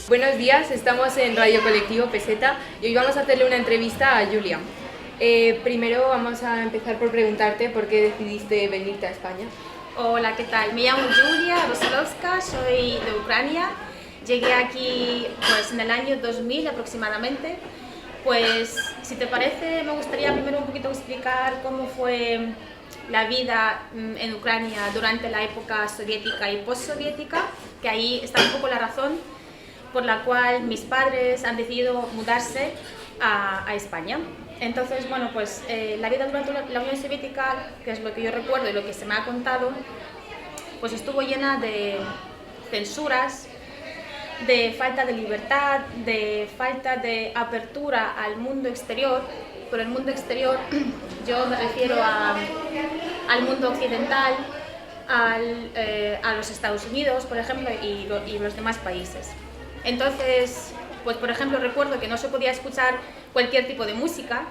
Buenos días, estamos en Radio Colectivo Peseta y hoy vamos a hacerle una entrevista a Julia. Primero vamos a empezar por preguntarte por qué decidiste venirte a España. Hola, ¿qué tal? Me llamo Julia Rosalovska, soy de Ucrania. Llegué aquí pues, en el año 2000 aproximadamente. Pues, si te parece, me gustaría primero un poquito explicar cómo fue la vida en Ucrania durante la época soviética y postsoviética, que ahí está un poco la razón por la cual mis padres han decidido mudarse a España. Entonces, bueno, pues la vida durante la Unión Soviética, que es lo que yo recuerdo y lo que se me ha contado, pues estuvo llena de censuras, de falta de libertad, de falta de apertura al mundo exterior. Por el mundo exterior yo me refiero al mundo occidental, a los Estados Unidos, por ejemplo, y los demás países. Entonces, pues por ejemplo, recuerdo que no se podía escuchar cualquier tipo de música,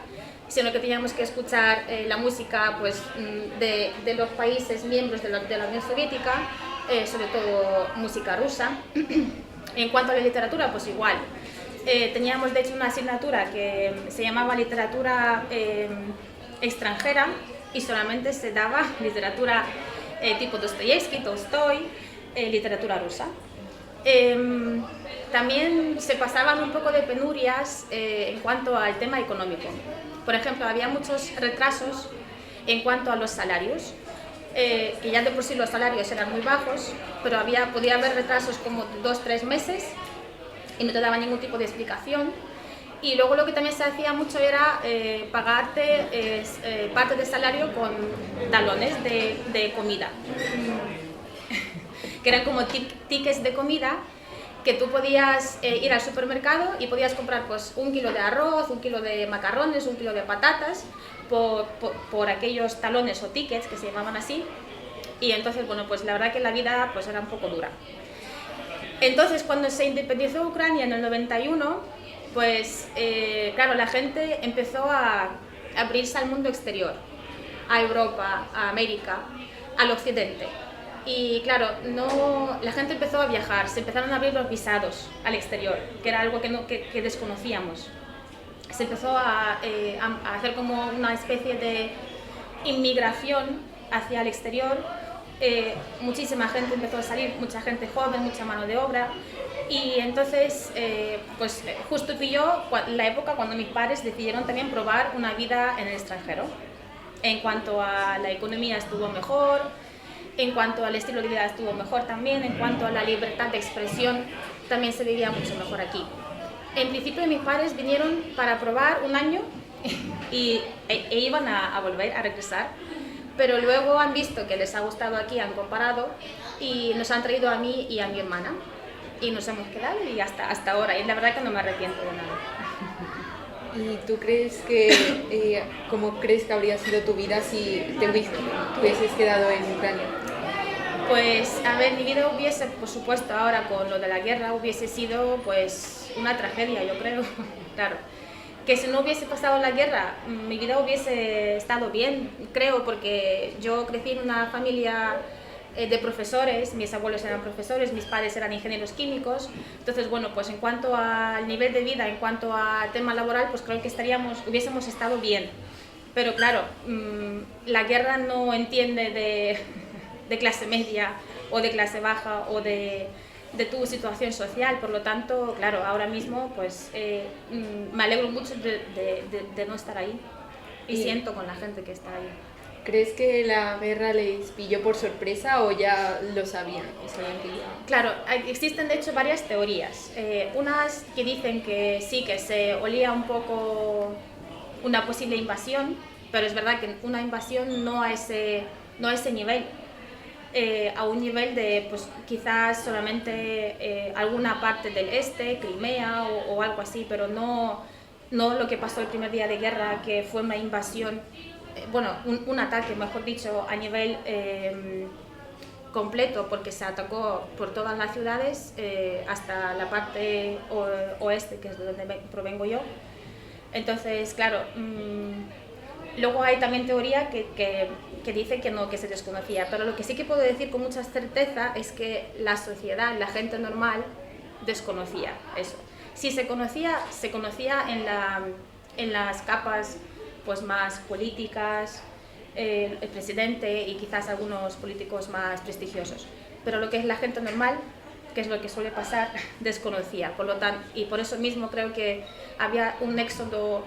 sino que teníamos que escuchar la música pues, de los países miembros de la Unión Soviética, sobre todo música rusa. En cuanto a la literatura, pues igual. Teníamos de hecho una asignatura que se llamaba literatura extranjera y solamente se daba literatura tipo Dostoyevsky, Tolstoy, literatura rusa. También se pasaban un poco de penurias en cuanto al tema económico. Por ejemplo, había muchos retrasos en cuanto a los salarios, que ya de por sí los salarios eran muy bajos, pero podía haber retrasos como 2-3 meses y no te daban ningún tipo de explicación. Y luego lo que también se hacía mucho era pagarte parte del salario con talones de comida, que eran como tickets de comida, que tú podías ir al supermercado y podías comprar pues 1 kilo de arroz, 1 kilo de macarrones, 1 kilo de patatas por aquellos talones o tickets que se llamaban así. Y entonces, bueno, pues la verdad que la vida pues era un poco dura. Entonces, cuando se independizó Ucrania en el 91, pues claro, la gente empezó a abrirse al mundo exterior, a Europa, a América, al occidente. Y claro, la gente empezó a viajar, se empezaron a abrir los visados al exterior, que era algo que desconocíamos. Se empezó a hacer como una especie de inmigración hacia el exterior. Muchísima gente empezó a salir, mucha gente joven, mucha mano de obra. Y entonces, pues justo pilló la época cuando mis padres decidieron también probar una vida en el extranjero. En cuanto a la economía estuvo mejor, en cuanto al estilo de vida estuvo mejor también, en cuanto a la libertad de expresión también se vivía mucho mejor aquí. En principio mis padres vinieron para probar un año e iban a volver, a regresar, pero luego han visto que les ha gustado aquí, han comparado y nos han traído a mí y a mi hermana y nos hemos quedado y hasta ahora, y la verdad que no me arrepiento de nada. ¿Y tú crees cómo crees que habría sido tu vida si te hubieses quedado en Ucrania? Pues, a ver, mi vida hubiese, por supuesto, ahora con lo de la guerra, hubiese sido pues una tragedia, yo creo, claro. Que si no hubiese pasado la guerra, mi vida hubiese estado bien, creo, porque yo crecí en una familia de profesores, mis abuelos eran profesores, mis padres eran ingenieros químicos, entonces, bueno, pues en cuanto al nivel de vida, en cuanto al tema laboral, pues creo que hubiésemos estado bien. Pero claro, la guerra no entiende de clase media o de clase baja o de tu situación social, por lo tanto, claro, ahora mismo pues me alegro mucho de no estar ahí y siento con la gente que está ahí. ¿Crees que la guerra les pilló por sorpresa o ya lo sabían? Claro, existen de hecho varias teorías. Unas que dicen que sí, que se olía un poco una posible invasión, pero es verdad que una invasión no a ese nivel. A un nivel de pues quizás solamente alguna parte del este, Crimea o algo así, pero no lo que pasó el primer día de guerra, que fue una invasión, bueno, un ataque, mejor dicho, a nivel completo, porque se atacó por todas las ciudades hasta la parte oeste, que es de donde provengo yo. Entonces, claro, luego hay también teoría que dice que no, que se desconocía, pero lo que sí que puedo decir con mucha certeza es que la sociedad, la gente normal desconocía eso. Si se conocía en las capas pues, más políticas, el presidente y quizás algunos políticos más prestigiosos. Pero lo que es la gente normal, que es lo que suele pasar, desconocía. Por lo tanto, y por eso mismo creo que había un éxodo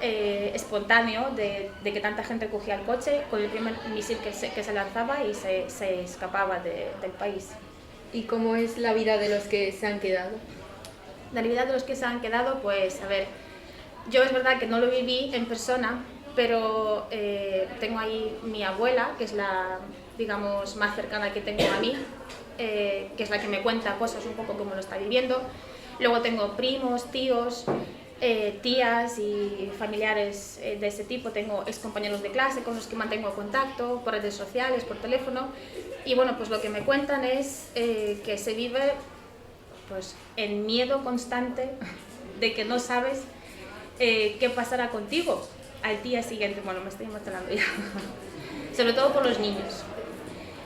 espontáneo de que tanta gente cogía el coche con el primer misil que se lanzaba y se escapaba del país. ¿Y cómo es la vida de los que se han quedado? La vida de los que se han quedado, pues, a ver, yo es verdad que no lo viví en persona, pero tengo ahí mi abuela, que es la, digamos, más cercana que tengo a mí, que es la que me cuenta cosas un poco como lo está viviendo. Luego tengo primos, tíos, tías y familiares de ese tipo. Tengo excompañeros de clase con los que mantengo contacto por redes sociales, por teléfono. Y bueno, pues lo que me cuentan es que se vive pues en miedo constante de que no sabes qué pasará contigo al día siguiente. Bueno, me estoy emocionando ya. Sobre todo por los niños.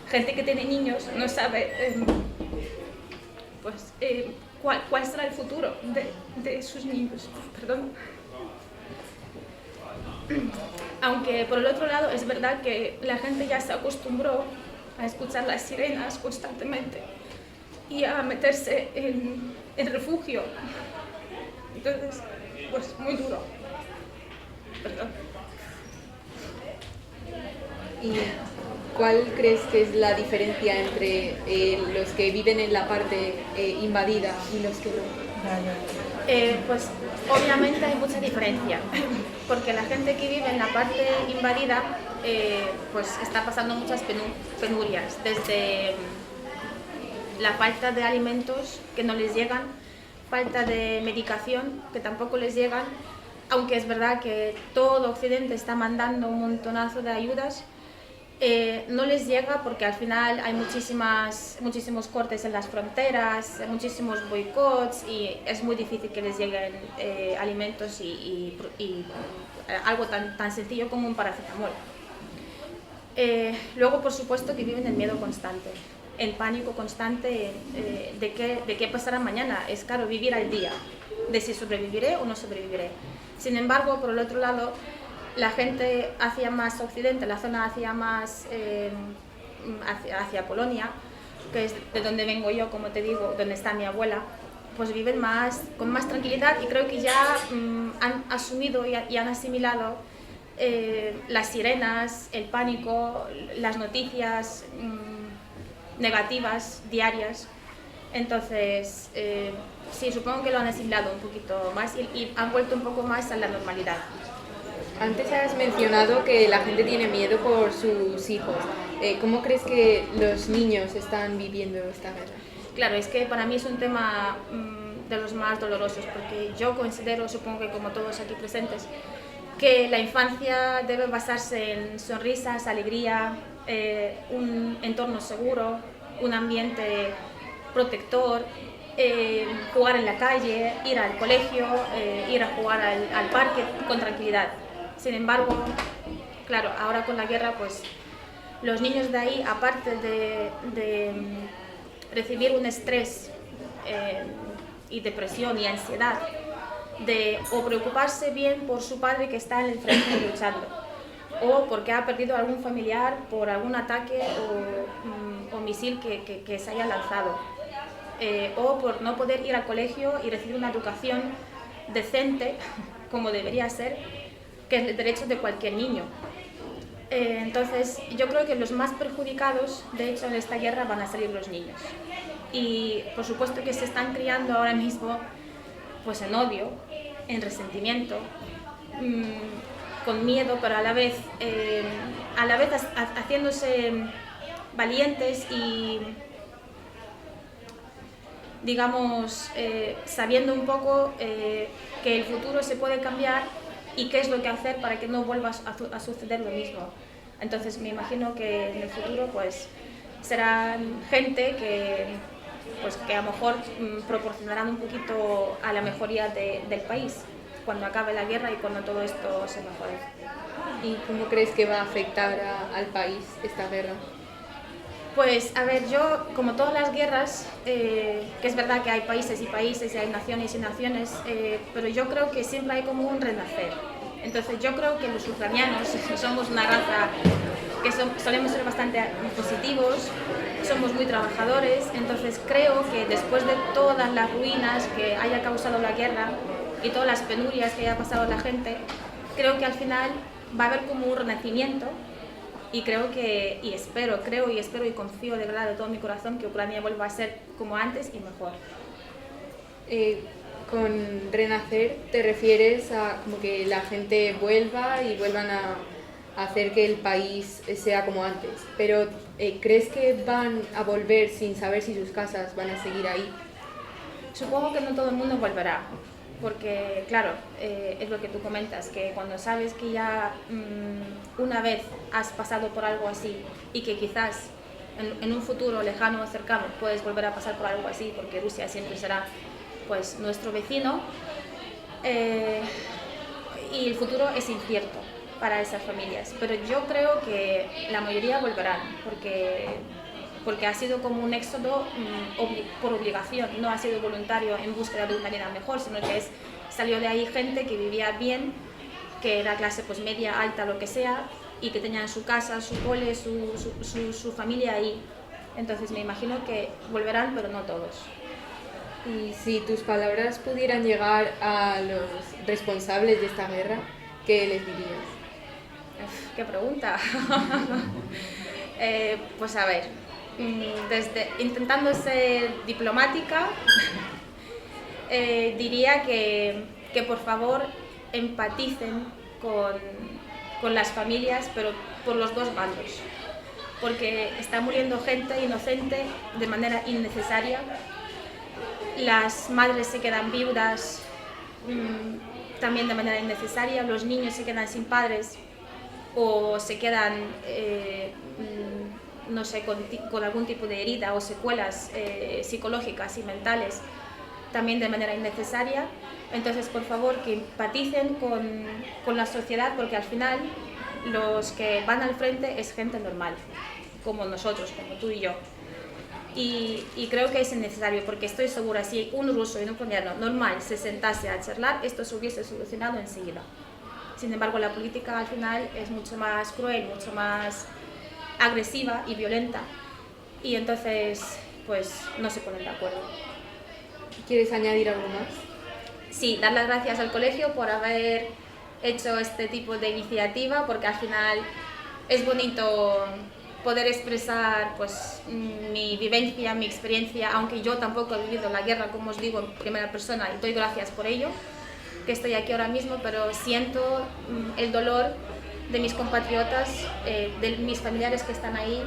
Gente que tiene niños no sabe cuál será el futuro de sus niños. Perdón. Aunque por el otro lado es verdad que la gente ya se acostumbró a escuchar las sirenas constantemente y a meterse en refugio. Entonces, pues muy duro. Perdón. ¿Y cuál crees que es la diferencia entre los que viven en la parte invadida y los que no? Pues obviamente hay mucha diferencia, porque la gente que vive en la parte invadida pues está pasando muchas penurias, desde la falta de alimentos que no les llegan, falta de medicación que tampoco les llegan, aunque es verdad que todo Occidente está mandando un montonazo de ayudas. No les llega porque al final hay muchísimos cortes en las fronteras, muchísimos boicots y es muy difícil que les lleguen alimentos y algo tan sencillo como un paracetamol. Luego, por supuesto, que viven en miedo constante, en pánico constante de qué pasará mañana. Es caro vivir al día, de si sobreviviré o no sobreviviré. Sin embargo, por el otro lado, la gente hacia más occidente, la zona hacia más hacia Polonia, que es de donde vengo yo, como te digo, donde está mi abuela, pues viven con más tranquilidad y creo que ya han asumido y han asimilado las sirenas, el pánico, las noticias negativas diarias. Entonces, sí, supongo que lo han asimilado un poquito más y han vuelto un poco más a la normalidad. Antes has mencionado que la gente tiene miedo por sus hijos. ¿Cómo crees que los niños están viviendo esta guerra? Claro, es que para mí es un tema de los más dolorosos, porque yo considero, supongo que como todos aquí presentes, que la infancia debe basarse en sonrisas, alegría, un entorno seguro, un ambiente protector, jugar en la calle, ir al colegio, ir a jugar al parque con tranquilidad. Sin embargo, claro, ahora con la guerra, pues los niños de ahí, aparte de recibir un estrés y depresión y ansiedad, o preocuparse bien por su padre que está en el frente luchando, o porque ha perdido a algún familiar por algún ataque o misil que se haya lanzado, o por no poder ir al colegio y recibir una educación decente, como debería ser, que es el derecho de cualquier niño. Entonces, yo creo que los más perjudicados, de hecho, en esta guerra van a salir los niños. Y por supuesto que se están criando ahora mismo pues en odio, en resentimiento, con miedo, pero a la vez haciéndose valientes y, digamos, sabiendo un poco que el futuro se puede cambiar y qué es lo que hacer para que no vuelva a suceder lo mismo. Entonces me imagino que en el futuro pues serán gente que a lo mejor proporcionarán un poquito a la mejoría del país cuando acabe la guerra y cuando todo esto se mejore. ¿Y cómo crees que va a afectar al país esta guerra? Pues a ver, yo, como todas las guerras, que es verdad que hay países y países y hay naciones y naciones, pero yo creo que siempre hay como un renacer. Entonces yo creo que los ucranianos somos una raza que solemos ser bastante positivos, somos muy trabajadores, entonces creo que después de todas las ruinas que haya causado la guerra y todas las penurias que haya pasado la gente, creo que al final va a haber como un renacimiento. Y creo y espero y confío de verdad de todo mi corazón que Ucrania vuelva a ser como antes y mejor. Con renacer te refieres a como que la gente vuelva y vuelvan a hacer que el país sea como antes. Pero ¿crees que van a volver sin saber si sus casas van a seguir ahí? Supongo que no todo el mundo volverá. Porque, claro, es lo que tú comentas, que cuando sabes que ya una vez has pasado por algo así y que quizás en un futuro lejano o cercano puedes volver a pasar por algo así, porque Rusia siempre será pues, nuestro vecino, y el futuro es incierto para esas familias. Pero yo creo que la mayoría volverán, porque ha sido como un éxodo por obligación, no ha sido voluntario en búsqueda de una vida mejor, sino que salió de ahí gente que vivía bien, que era clase pues media, alta, lo que sea, y que tenían su casa, su cole, su familia ahí. Entonces me imagino que volverán, pero no todos. Y si tus palabras pudieran llegar a los responsables de esta guerra, ¿qué les dirías? Uf, ¡qué pregunta! Pues a ver, intentando ser diplomática, diría que por favor empaticen con las familias, pero por los dos bandos, porque está muriendo gente inocente de manera innecesaria, las madres se quedan viudas también de manera innecesaria, los niños se quedan sin padres o se quedan no sé, con algún tipo de herida o secuelas psicológicas y mentales también de manera innecesaria. Entonces, por favor, que empaticen con la sociedad, porque al final los que van al frente es gente normal, como nosotros, como tú y yo. Y creo que es necesario, porque estoy segura, si un ruso y un ucraniano normal se sentase a charlar, esto se hubiese solucionado enseguida. Sin embargo, la política al final es mucho más cruel, mucho más agresiva y violenta, y entonces pues no se ponen de acuerdo. ¿Quieres añadir algo más? Sí, dar las gracias al colegio por haber hecho este tipo de iniciativa, porque al final es bonito poder expresar pues mi vivencia, mi experiencia, aunque yo tampoco he vivido la guerra, como os digo, en primera persona, y doy gracias por ello, que estoy aquí ahora mismo, pero siento el dolor de mis compatriotas, de mis familiares que están ahí,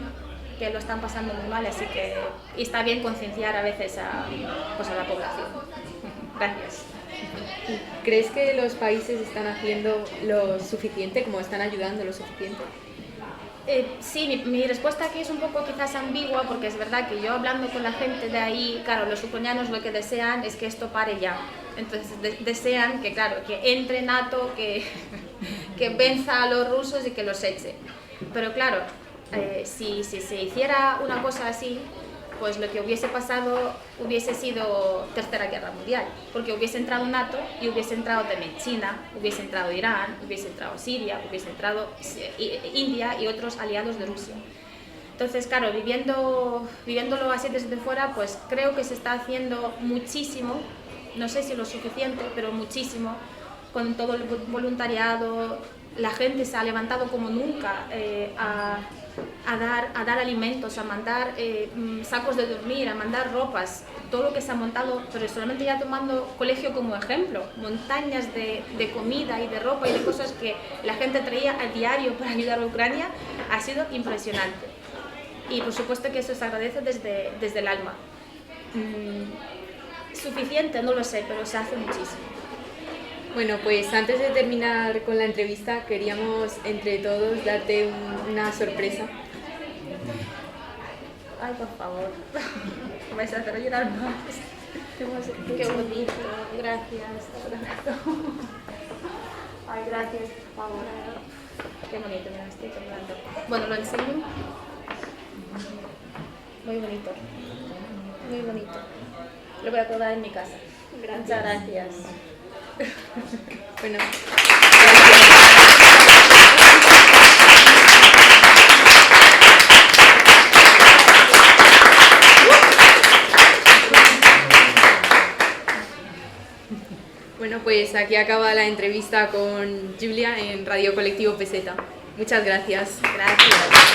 que lo están pasando muy mal, así que está bien concienciar a veces a la población. Gracias. ¿Crees que los países están haciendo lo suficiente, como están ayudando lo suficiente? Sí, mi respuesta aquí es un poco quizás ambigua, porque es verdad que yo hablando con la gente de ahí, claro, los ucranianos lo que desean es que esto pare ya. Entonces desean que, claro, que entre NATO, que venza a los rusos y que los eche. Pero claro, si se hiciera una cosa así, pues lo que hubiese pasado hubiese sido Tercera Guerra Mundial, porque hubiese entrado NATO y hubiese entrado también China, hubiese entrado Irán, hubiese entrado Siria, hubiese entrado India y otros aliados de Rusia. Entonces, claro, viviéndolo así desde fuera, pues creo que se está haciendo muchísimo, no sé si lo suficiente, pero muchísimo, con todo el voluntariado. La gente se ha levantado como nunca a dar alimentos, a mandar sacos de dormir, a mandar ropas, todo lo que se ha montado, pero solamente ya tomando colegio como ejemplo, montañas de comida y de ropa y de cosas que la gente traía a diario para ayudar a Ucrania, ha sido impresionante. Y por supuesto que eso se agradece desde el alma. Suficiente, no lo sé, pero se hace muchísimo. Bueno, pues antes de terminar con la entrevista, queríamos entre todos darte una sorpresa. Ay, por favor, me vais a hacer llorar más. Qué bonito, gracias. Ay, gracias, por favor. Qué bonito, me estoy temblando. Bueno, lo enseño. Muy bonito. Muy bonito. Lo voy a colgar en mi casa. Muchas gracias. Bueno. Bueno, pues aquí acaba la entrevista con Julia en Radio Colectivo Peseta. Muchas gracias. Gracias.